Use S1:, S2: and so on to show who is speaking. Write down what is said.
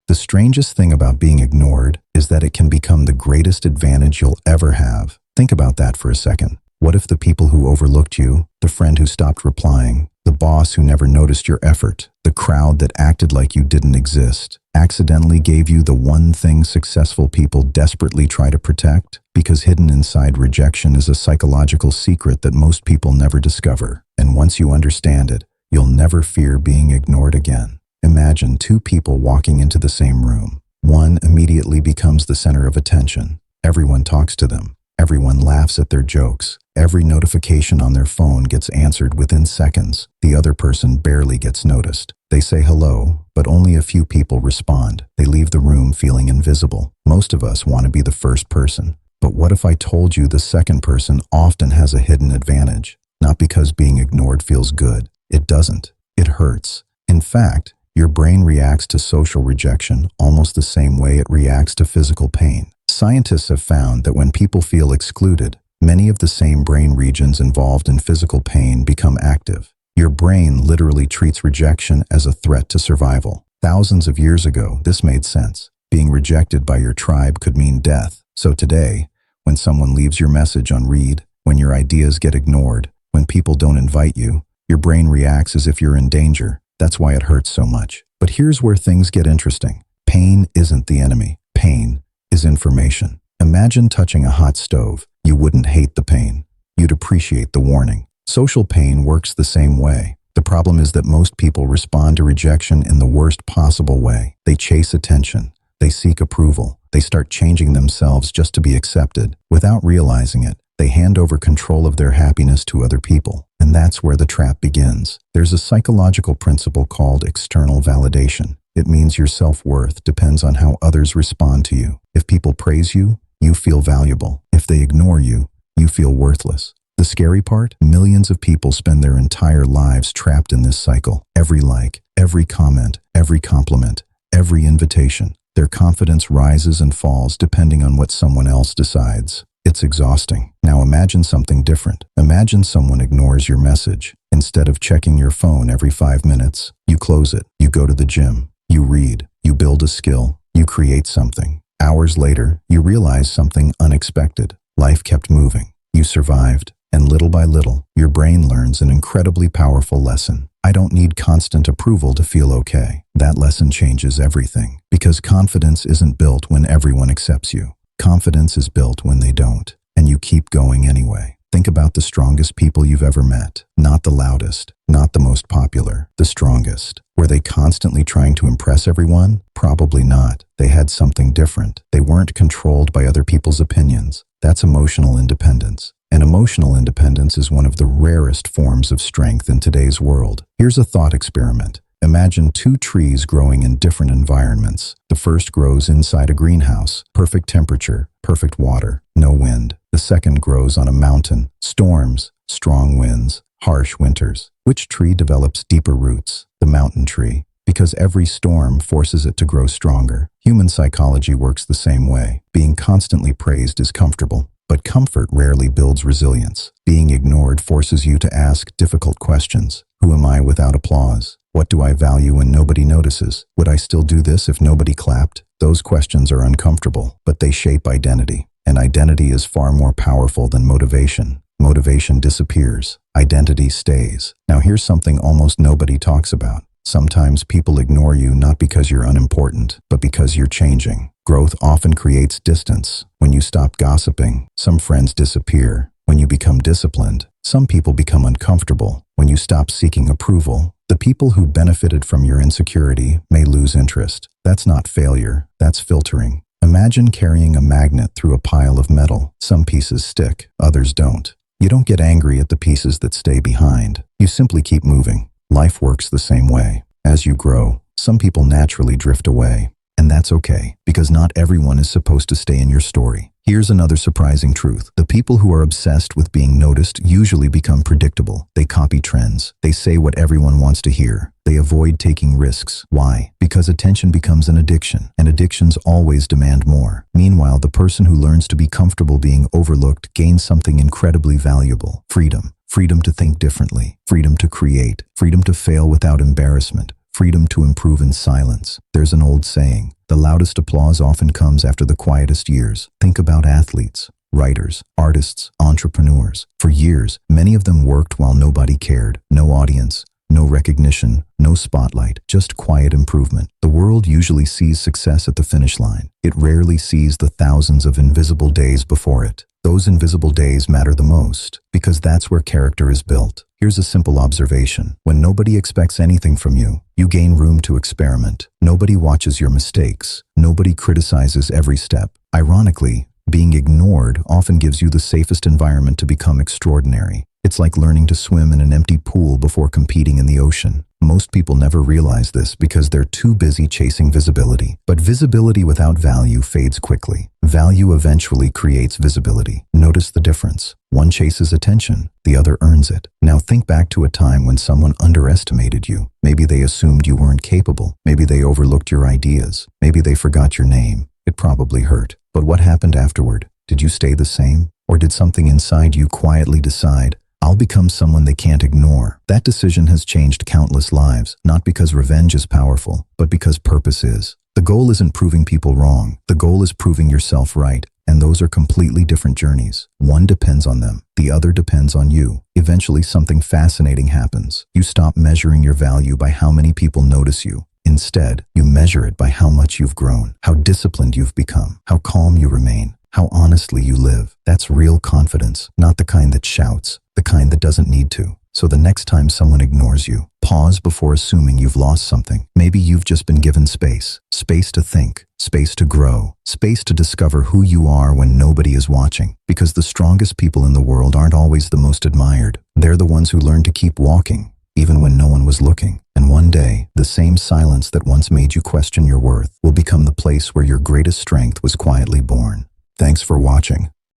S1: The strangest thing about being ignored is that it can become the greatest advantage you'll ever have. Think about that for a second. What if the people who overlooked you, the friend who stopped replying, the boss who never noticed your effort, the crowd that acted like you didn't exist, accidentally gave you the one thing successful people desperately try to protect? Because hidden inside rejection is a psychological secret that most people never discover. And once you understand it, you'll never fear being ignored again. Imagine two people walking into the same room. One immediately becomes the center of attention. Everyone talks to them. Everyone laughs at their jokes. Every notification on their phone gets answered within seconds. The other person barely gets noticed. They say hello, but only a few people respond. They leave the room feeling invisible. Most of us want to be the first person. But what if I told you the second person often has a hidden advantage? Not because being ignored feels good. It doesn't. It hurts. In fact, your brain reacts to social rejection almost the same way it reacts to physical pain. Scientists have found that when people feel excluded, many of the same brain regions involved in physical pain become active. Your brain literally treats rejection as a threat to survival. Thousands of years ago, this made sense. Being rejected by your tribe could mean death. So today, when someone leaves your message unread, when your ideas get ignored, when people don't invite you, your brain reacts as if you're in danger. That's why it hurts so much. But here's where things get interesting. Pain isn't the enemy. Pain is information. Imagine touching a hot stove. You wouldn't hate the pain. You'd appreciate the warning. Social pain works the same way. The problem is that most people respond to rejection in the worst possible way. They chase attention. They seek approval. They start changing themselves just to be accepted. Without realizing it, they hand over control of their happiness to other people. And that's where the trap begins. There's a psychological principle called external validation. It means your self-worth depends on how others respond to you. If people praise you, you feel valuable. If they ignore you, you feel worthless. The scary part? Millions of people spend their entire lives trapped in this cycle. Every like, every comment, every compliment, every invitation. Their confidence rises and falls depending on what someone else decides. It's exhausting. Now imagine something different. Imagine someone ignores your message. Instead of checking your phone every 5 minutes, you close it. You go to the gym. You read. You build a skill. You create something. Hours later, you realize something unexpected. Life kept moving. You survived. And little by little, your brain learns an incredibly powerful lesson. I don't need constant approval to feel okay. That lesson changes everything. Because confidence isn't built when everyone accepts you. Confidence is built when they don't. And you keep going anyway. Think about the strongest people you've ever met. Not the loudest, not the most popular, the strongest. Were they constantly trying to impress everyone? Probably not. They had something different. They weren't controlled by other people's opinions. That's emotional independence. And emotional independence is one of the rarest forms of strength in today's world. Here's a thought experiment. Imagine two trees growing in different environments. The first grows inside a greenhouse, perfect temperature, perfect water, no wind. The second grows on a mountain, storms, strong winds, harsh winters. Which tree develops deeper roots? The mountain tree. Because every storm forces it to grow stronger. Human psychology works the same way. Being constantly praised is comfortable. But comfort rarely builds resilience. Being ignored forces you to ask difficult questions. Who am I without applause? What do I value when nobody notices? Would I still do this if nobody clapped? Those questions are uncomfortable, but they shape identity. And identity is far more powerful than motivation. Motivation disappears. Identity stays. Now here's something almost nobody talks about. Sometimes people ignore you not because you're unimportant, but because you're changing. Growth often creates distance. When you stop gossiping, some friends disappear. When you become disciplined, some people become uncomfortable. When you stop seeking approval, the people who benefited from your insecurity may lose interest. That's not failure, that's filtering. Imagine carrying a magnet through a pile of metal. Some pieces stick, others don't. You don't get angry at the pieces that stay behind. You simply keep moving. Life works the same way. As you grow, some people naturally drift away. And that's okay, because not everyone is supposed to stay in your story. Here's another surprising truth. The people who are obsessed with being noticed usually become predictable. They copy trends. They say what everyone wants to hear. They avoid taking risks. Why? Because attention becomes an addiction, and addictions always demand more. Meanwhile, the person who learns to be comfortable being overlooked gains something incredibly valuable. Freedom. Freedom to think differently. Freedom to create. Freedom to fail without embarrassment. Freedom to improve in silence. There's an old saying, The loudest applause often comes after the quietest years. Think about athletes, writers, artists, entrepreneurs. For years, many of them worked while nobody cared. No audience, no recognition, no spotlight, just quiet improvement. The world usually sees success at the finish line. It rarely sees the thousands of invisible days before it. Those invisible days matter the most, because that's where character is built. Here's a simple observation. When nobody expects anything from you, you gain room to experiment. Nobody watches your mistakes. Nobody criticizes every step. Ironically, being ignored often gives you the safest environment to become extraordinary. It's like learning to swim in an empty pool before competing in the ocean. Most people never realize this because they're too busy chasing visibility. But visibility without value fades quickly. Value eventually creates visibility. Notice the difference. One chases attention, the other earns it. Now think back to a time when someone underestimated you. Maybe they assumed you weren't capable. Maybe they overlooked your ideas. Maybe they forgot your name. It probably hurt. But what happened afterward? Did you stay the same? Or did something inside you quietly decide, I'll become someone they can't ignore? That decision has changed countless lives, not because revenge is powerful, but because purpose is. The goal isn't proving people wrong. The goal is proving yourself right. And those are completely different journeys. One depends on them. The other depends on you. Eventually something fascinating happens. You stop measuring your value by how many people notice you. Instead, you measure it by how much you've grown, how disciplined you've become, how calm you remain, how honestly you live. That's real confidence, not the kind that shouts, the kind that doesn't need to. So the next time someone ignores you, pause before assuming you've lost something. Maybe you've just been given space. Space to think, space to grow, space to discover who you are when nobody is watching. Because the strongest people in the world aren't always the most admired. They're the ones who learn to keep walking, even when no one was looking. And one day, the same silence that once made you question your worth will become the place where your greatest strength was quietly born. Thanks for watching.